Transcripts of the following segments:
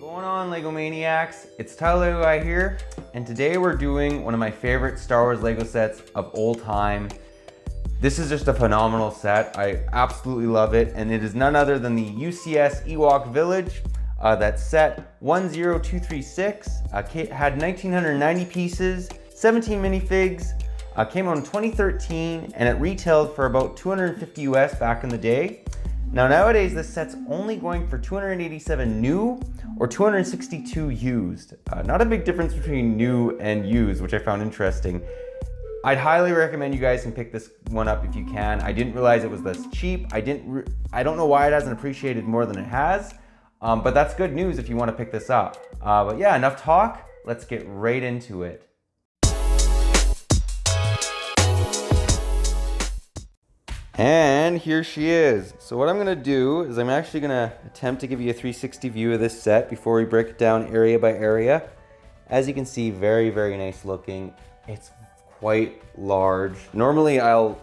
Going on, Lego Maniacs? It's Tyler Guy here, and today we're doing one of my favorite Star Wars Lego sets of all time. This is just a phenomenal set. I absolutely love it, and it is none other than the UCS Ewok Village. That set 10236 had 1990 pieces, 17 minifigs, came out in 2013, and it retailed for about 250 US back in the day. Now nowadays this set's only going for 287 new or 262 used. Not a big difference between new and used, which I found interesting. I'd highly recommend you guys can pick this one up if you can. I didn't realize it was this cheap. I don't know why it hasn't appreciated more than it has, but that's good news if you want to pick this up. But yeah, enough talk. Let's get right into it. And here she is. So what I'm gonna do is I'm actually gonna attempt to give you a 360 view of this set before we break it down area by area. As you can see, very, very nice looking. It's quite large. Normally I'll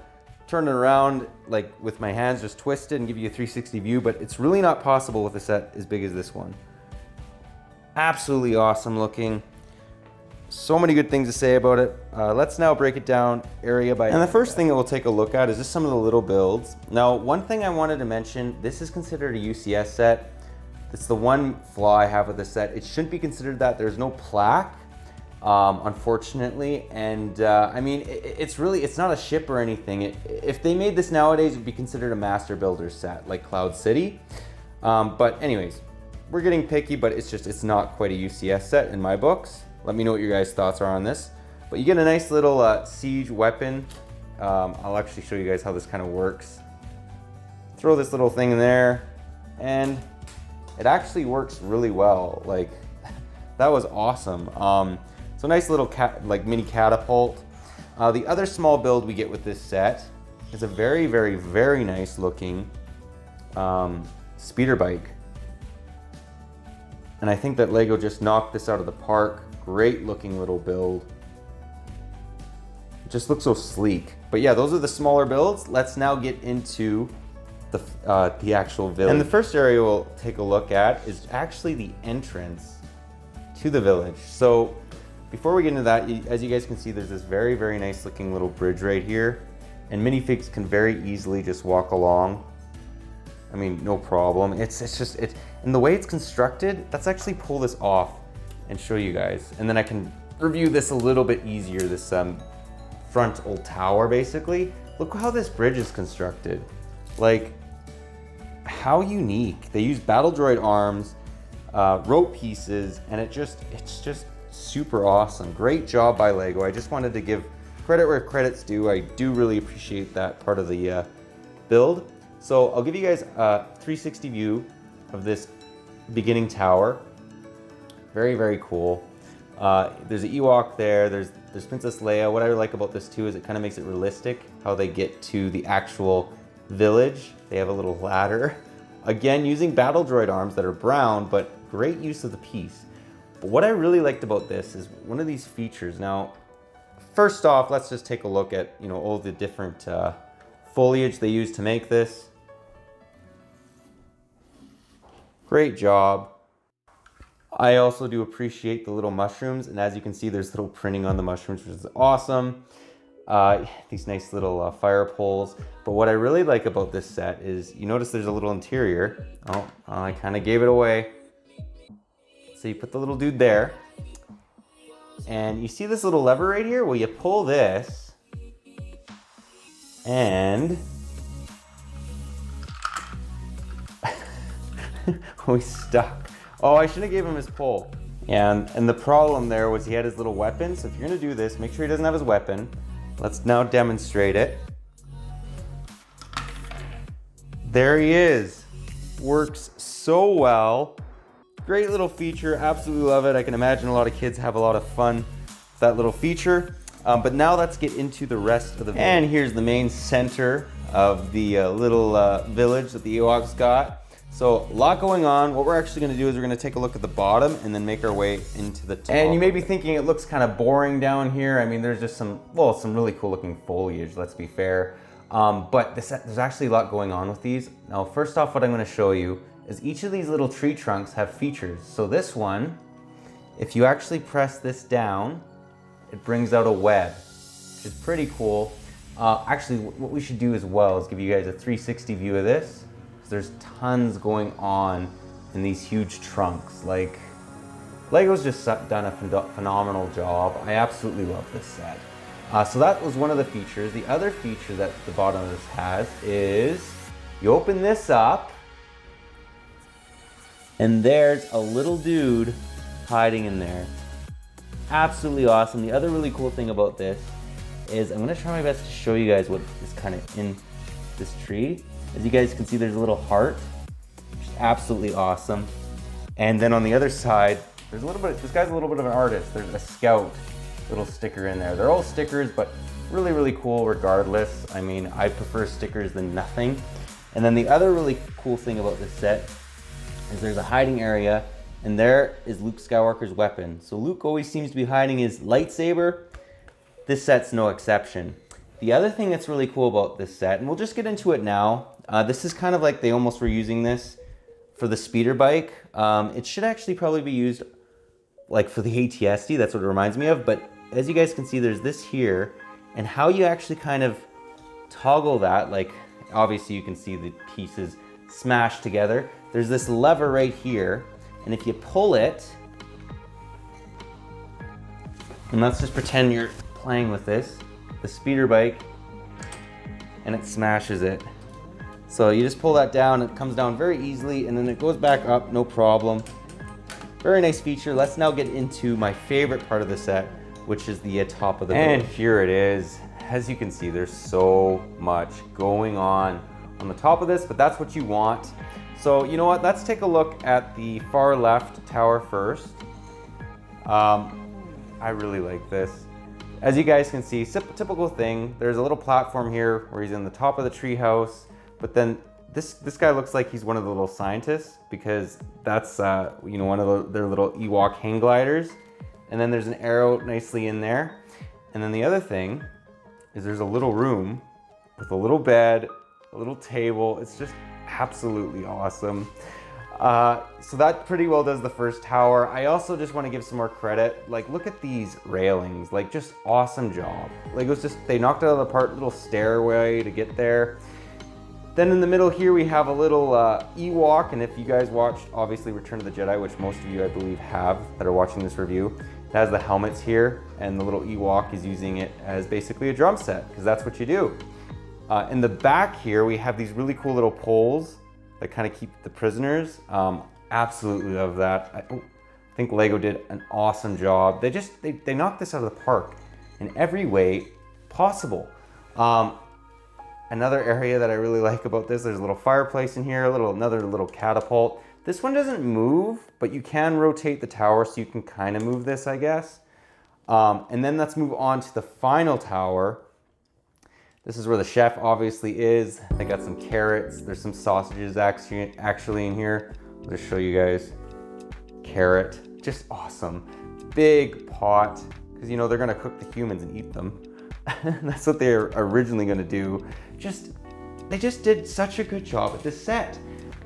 turn it around like with my hands, just twist it and give you a 360 view, but it's really not possible with a set as big as this one. Absolutely awesome looking. So many good things to say about it. Let's now break it down area by area. And the first thing that we'll take a look at is just some of the little builds. Now, one thing I wanted to mention, this is considered a UCS set. It's the one flaw I have with this set. It shouldn't be considered that. There's no plaque, unfortunately. And I mean, it's not a ship or anything. If they made this nowadays, it would be considered a master builder set, like Cloud City. But anyways, we're getting picky, but it's not quite a UCS set in my books. Let me know what your guys' thoughts are on this. But you get a nice little siege weapon. I'll actually show you guys how this kind of works. Throw this little thing in there, and it actually works really well. Like, that was awesome. So nice little mini catapult. The other small build we get with this set is a very, very, very nice looking speeder bike. And I think that Lego just knocked this out of the park. Great looking little build. It just looks so sleek. But yeah, those are the smaller builds. Let's now get into the actual village. And the first area we'll take a look at is actually the entrance to the village. So before we get into that, as you guys can see, there's this very, very nice looking little bridge right here. And minifigs can very easily just walk along. I mean, no problem. And the way it's constructed, let's actually pull this off and show you guys. And then I can review this a little bit easier, this frontal tower basically. Look how this bridge is constructed. Like, how unique. They use battle droid arms, rope pieces, and it's just super awesome. Great job by Lego. I just wanted to give credit where credit's due. I do really appreciate that part of the build. So I'll give you guys a 360 view of this beginning tower. Very, very cool. There's an Ewok there. There's Princess Leia. What I like about this too is it kind of makes it realistic how they get to the actual village. They have a little ladder. Again, using battle droid arms that are brown, but great use of the piece. But what I really liked about this is one of these features. Now, first off, let's just take a look at all the different foliage they use to make this. Great job. I also do appreciate the little mushrooms, and as you can see, there's little printing on the mushrooms, which is awesome. These nice little fire poles. But what I really like about this set is, you notice there's a little interior. Oh, I kind of gave it away. So you put the little dude there. And you see this little lever right here? Well, you pull this, and we stuck. Oh, I should have gave him his pole. And the problem there was he had his little weapon. So if you're gonna do this, make sure he doesn't have his weapon. Let's now demonstrate it. There he is. Works so well. Great little feature, absolutely love it. I can imagine a lot of kids have a lot of fun with that little feature. But now let's get into the rest of the village. And here's the main center of the little village that the Ewoks got. So a lot going on. What we're actually going to do is we're going to take a look at the bottom and then make our way into the top. And you may be thinking it looks kind of boring down here. I mean, there's just some really cool looking foliage, let's be fair. But there's actually a lot going on with these. Now, first off, what I'm going to show you is each of these little tree trunks have features. So this one, if you actually press this down, it brings out a web, which is pretty cool. Actually, what we should do as well is give you guys a 360 view of this, because there's tons going on in these huge trunks. Like, Lego's just done a phenomenal job. I absolutely love this set. So that was one of the features. The other feature that the bottom of this has is, you open this up, and there's a little dude hiding in there. Absolutely awesome. The other really cool thing about this is, I'm gonna try my best to show you guys what is kind of in this tree. As you guys can see, there's a little heart, which is absolutely awesome. And then on the other side, there's a little bit, this guy's a little bit of an artist. There's a scout little sticker in there. They're all stickers, but really, really cool regardless. I mean, I prefer stickers than nothing. And then the other really cool thing about this set is there's a hiding area, and there is Luke Skywalker's weapon. So Luke always seems to be hiding his lightsaber. This set's no exception. The other thing that's really cool about this set, and we'll just get into it now, this is kind of like they almost were using this for the speeder bike. It should actually probably be used like for the ATSD, that's what it reminds me of. But as you guys can see, there's this here, and how you actually kind of toggle that, like obviously you can see the pieces smashed together. There's this lever right here, and if you pull it, and let's just pretend you're playing with this, the speeder bike, and it smashes it. So you just pull that down, it comes down very easily, and then it goes back up, no problem. Very nice feature. Let's now get into my favorite part of the set, which is the top of the village. And here it is. As you can see, there's so much going on the top of this, but that's what you want. So you know what, let's take a look at the far left tower first. I really like this. As you guys can see, typical thing, there's a little platform here where he's in the top of the treehouse, but then this guy looks like he's one of the little scientists, because that's you know, one of their little Ewok hang gliders. And then there's an arrow nicely in there. And then the other thing is there's a little room with a little bed, a little table. It's just absolutely awesome. So that pretty well does the first tower. I also just want to give some more credit. Like, look at these railings, like just awesome job. Lego's just, they knocked it out of the park, little stairway to get there. Then in the middle here, we have a little Ewok, and if you guys watched, obviously, Return of the Jedi, which most of you, I believe, have that are watching this review, it has the helmets here, and the little Ewok is using it as basically a drum set, because that's what you do. In the back here, we have these really cool little poles that kind of keep the prisoners. Absolutely love that. I think Lego did an awesome job. They knocked this out of the park in every way possible. Another area that I really like about this, there's a little fireplace in here, another little catapult. This one doesn't move, but you can rotate the tower, so you can kind of move this, I guess. And then let's move on to the final tower. This is where the chef obviously is. They got some carrots. There's some sausages actually in here. I'll just show you guys. Carrot, just awesome. Big pot, because you know they're gonna cook the humans and eat them. That's what they're originally gonna do. They just did such a good job at this set.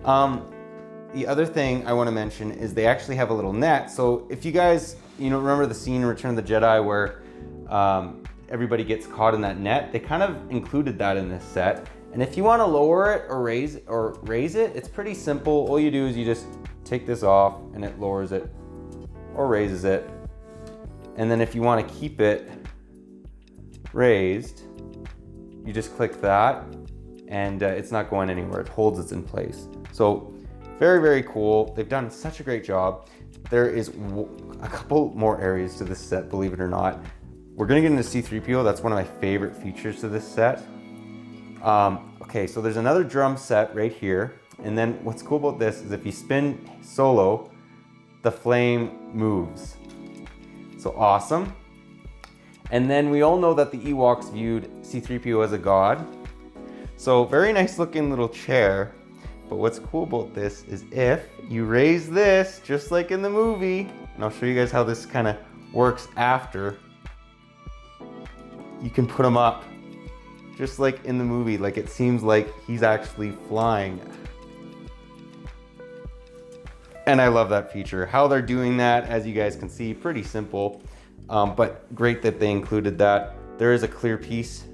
The other thing I want to mention is they actually have a little net. So if you guys, remember the scene in Return of the Jedi where everybody gets caught in that net, they kind of included that in this set. And if you want to lower it or raise it, it's pretty simple. All you do is you just take this off and it lowers it or raises it. And then if you want to keep it raised, you just click that and it's not going anywhere. It holds it in place. So very, very cool. They've done such a great job. There is a couple more areas to this set, believe it or not. We're gonna get into C-3PO. That's one of my favorite features to this set. Okay, so there's another drum set right here. And then what's cool about this is if you spin solo, the flame moves. So awesome. And then we all know that the Ewoks viewed C-3PO as a god. So very nice looking little chair. But what's cool about this is if you raise this, just like in the movie, and I'll show you guys how this kind of works after, you can put him up just like in the movie. Like it seems like he's actually flying. And I love that feature. How they're doing that, as you guys can see, pretty simple, but great that they included that. There is a clear piece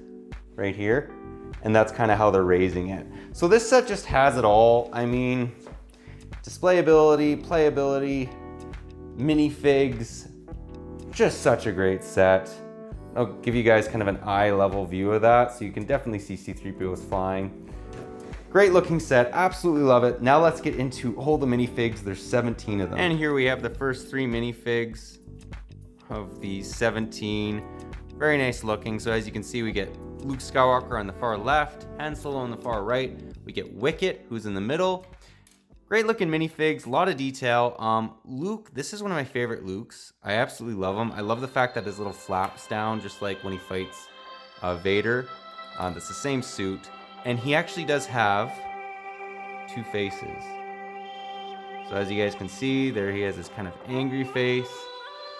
right here, and that's kind of how they're raising it. So this set just has it all. I mean, displayability, playability, minifigs, just such a great set. I'll give you guys kind of an eye level view of that, so you can definitely see C-3PO is flying. Great looking set, absolutely love it. Now let's get into all the minifigs. There's 17 of them. And here we have the first 3 minifigs of the 17. Very nice looking. So as you can see, we get Luke Skywalker on the far left, Han Solo on the far right. We get Wicket, who's in the middle. Great looking minifigs, a lot of detail. Luke, this is one of my favorite Lukes. I absolutely love him. I love the fact that his little flaps down, just like when he fights Vader. That's the same suit. And he actually does have 2 faces. So as you guys can see, there he has this kind of angry face,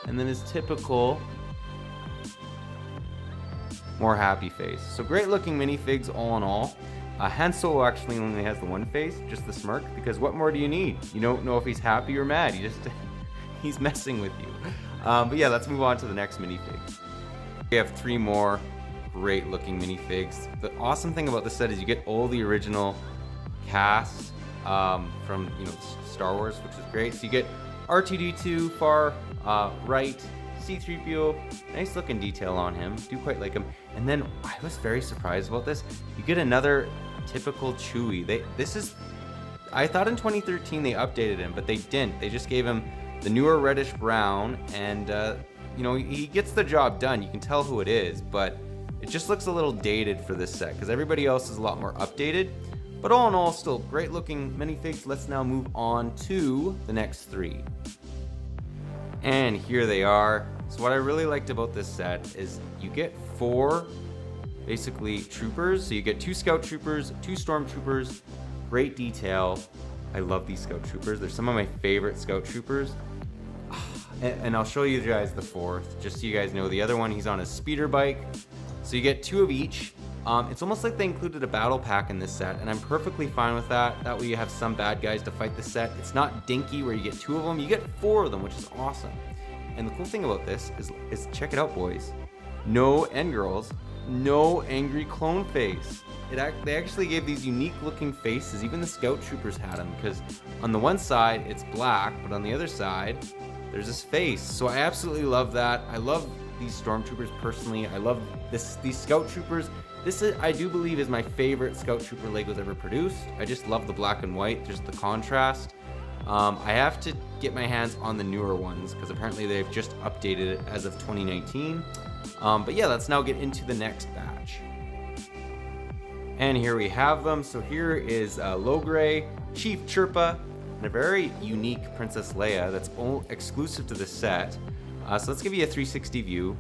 and then his typical more happy face. So great looking minifigs all in all. Han Solo actually only has the 1 face, just the smirk, because what more do you need? You don't know if he's happy or mad. He's messing with you. But yeah, let's move on to the next minifig. We have 3 more great looking minifigs. The awesome thing about this set is you get all the original cast from Star Wars, which is great. So you get R2-D2 far right, C-3PO, nice looking detail on him, do quite like him. And then I was very surprised about this. You get another typical Chewie. I thought in 2013 they updated him, but they didn't. They just gave him the newer reddish brown, and he gets the job done. You can tell who it is, but it just looks a little dated for this set because everybody else is a lot more updated. But all in all, still great looking minifigs. Let's now move on to the next 3. And here they are. So what I really liked about this set is you get 4 basically troopers. So you get 2 scout troopers, 2 stormtroopers, great detail. I love these scout troopers. They're some of my favorite scout troopers. And I'll show you guys the 4th, just so you guys know. The other one, he's on a speeder bike. So you get 2 of each. It's almost like they included a battle pack in this set, and I'm perfectly fine with that. That way you have some bad guys to fight the set. It's not dinky where you get 2 of them, you get 4 of them, which is awesome. And the cool thing about this is check it out, boys. And girls, no angry clone face. They actually gave these unique looking faces. Even the scout troopers had them, because on the one side it's black, but on the other side there's this face. So I absolutely love that. I love these stormtroopers personally. I love these scout troopers. I do believe is my favorite scout trooper Legos ever produced. I just love the black and white, just the contrast. I have to get my hands on the newer ones because apparently they've just updated it as of 2019. But yeah, let's now get into the next batch. And here we have them. So here is Logray, Chief Chirpa, and a very unique Princess Leia that's exclusive to this set. So let's give you a 360 view.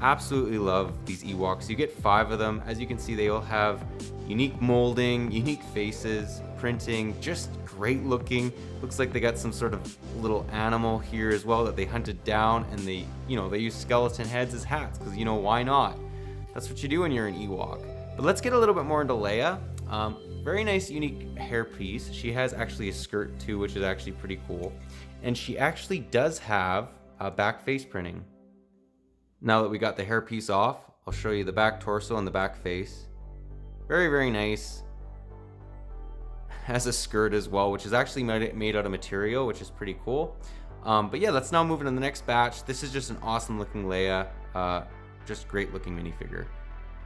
Absolutely love these Ewoks. You get 5 of them. As you can see, they all have unique molding, unique faces, printing, just great looking. Looks like they got some sort of little animal here as well that they hunted down, and they use skeleton heads as hats because why not? That's what you do when you're an Ewok. But let's get a little bit more into Leia. Very nice, unique hair piece. She has actually a skirt too, which is actually pretty cool. And she actually does have back face printing. Now that we got the hair piece off, I'll show you the back torso and the back face. Very, very nice. Has a skirt as well, which is actually made out of material, which is pretty cool. But yeah, let's now move into the next batch. This is just an awesome looking Leia. Just great looking minifigure.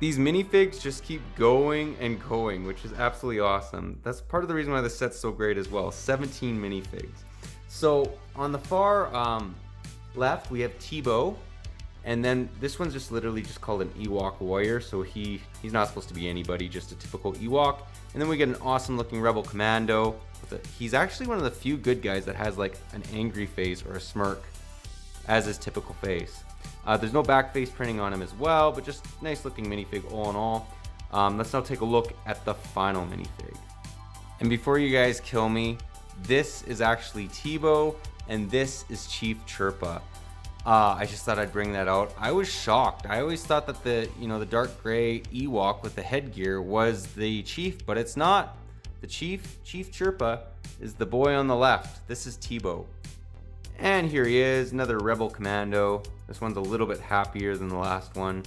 These minifigs just keep going and going, which is absolutely awesome. That's part of the reason why this set's so great as well. 17 minifigs. So on the far left, we have Tebow. And then this one's just literally just called an Ewok warrior. So he's not supposed to be anybody, just a typical Ewok. And then we get an awesome looking Rebel Commando. He's actually one of the few good guys that has like an angry face or a smirk as his typical face. There's no back face printing on him as well, but just nice looking minifig all in all. Let's now take a look at the final minifig. And before you guys kill me, this is actually Tebow and this is Chief Chirpa. I just thought I'd bring that out. I was shocked. I always thought that the dark gray Ewok with the headgear was the chief, but it's not. The Chief Chirpa, is the boy on the left. This is Tebow. And here he is, another Rebel Commando. This one's a little bit happier than the last one.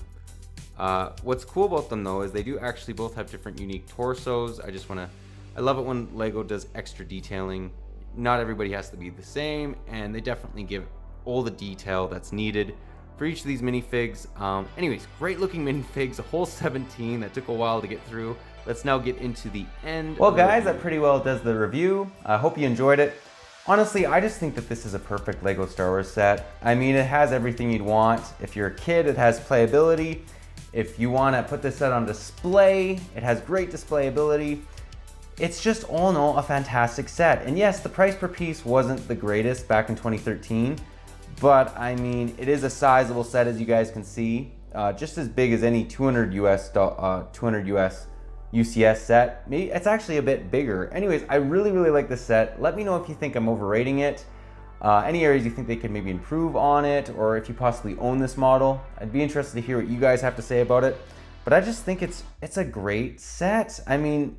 What's cool about them though is they do actually both have different unique torsos. I love it when Lego does extra detailing. Not everybody has to be the same, and they definitely give all the detail that's needed for each of these minifigs. Anyways, great looking minifigs, a whole 17 that took a while to get through. Let's now get into the end. Well guys, that pretty well does the review. I hope you enjoyed it. Honestly, I just think that this is a perfect Lego Star Wars set. I mean, it has everything you'd want. If you're a kid, it has playability. If you want to put this set on display, it has great display ability. It's just all in all a fantastic set. And yes, the price per piece wasn't the greatest back in 2013, but I mean, it is a sizable set as you guys can see, just as big as any 200 US UCS set. Maybe it's actually a bit bigger. Anyways, I really like this set. Let me know if you think I'm overrating it. Any areas you think they could maybe improve on it, or if you possibly own this model. I'd be interested to hear what you guys have to say about it. But I just think it's a great set. I mean,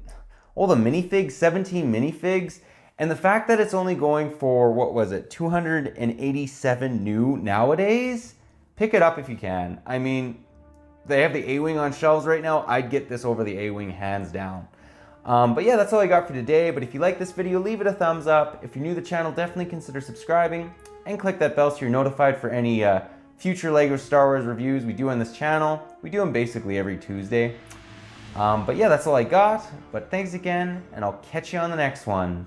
all the minifigs, 17 minifigs, and the fact that it's only going for, what was it, 287 new nowadays? Pick it up if you can. I mean, they have the A-Wing on shelves right now. I'd get this over the A-Wing hands down. But yeah, that's all I got for today. But if you like this video, leave it a thumbs up. If you're new to the channel, definitely consider subscribing and click that bell so you're notified for any future Lego Star Wars reviews we do on this channel. We do them basically every Tuesday. But yeah, that's all I got. But thanks again, and I'll catch you on the next one.